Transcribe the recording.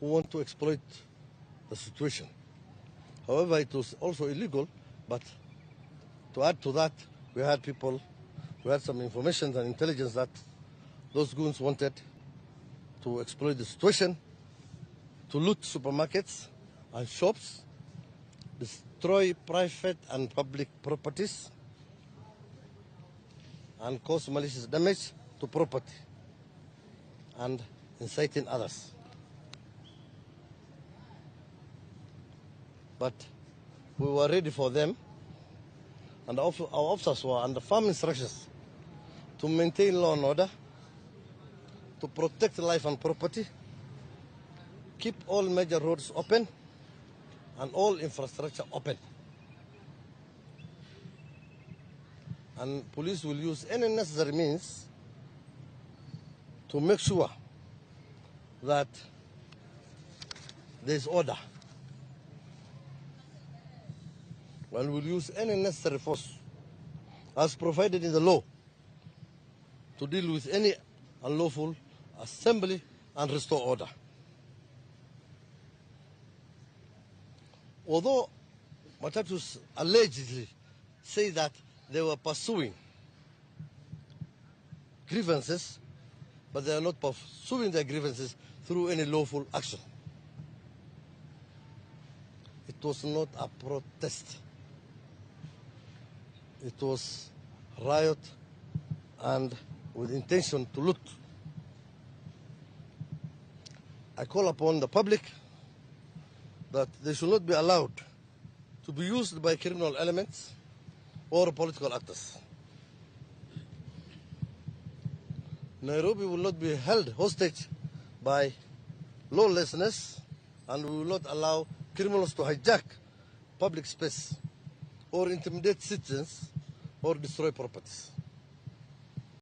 who want to exploit the situation. However, it was also illegal, but to add to that, we had some information and intelligence that those goons wanted to exploit the situation, to loot supermarkets and shops, destroy private and public properties, and cause malicious damage to property, and inciting others. But we were ready for them, and our officers were under firm instructions to maintain law and order, to protect life and property, keep all major roads open, and all infrastructure open. And police will use any necessary means to make sure that there is order. And will use any necessary force as provided in the law to deal with any unlawful assembly and restore order. Although Matatus allegedly say that they were pursuing grievances, but they are not pursuing their grievances through any lawful action. It was not a protest. It was riot and with intention to loot. I call upon the public that they should not be allowed to be used by criminal elements or political actors. Nairobi will not be held hostage by lawlessness, and we will not allow criminals to hijack public space or intimidate citizens or destroy properties.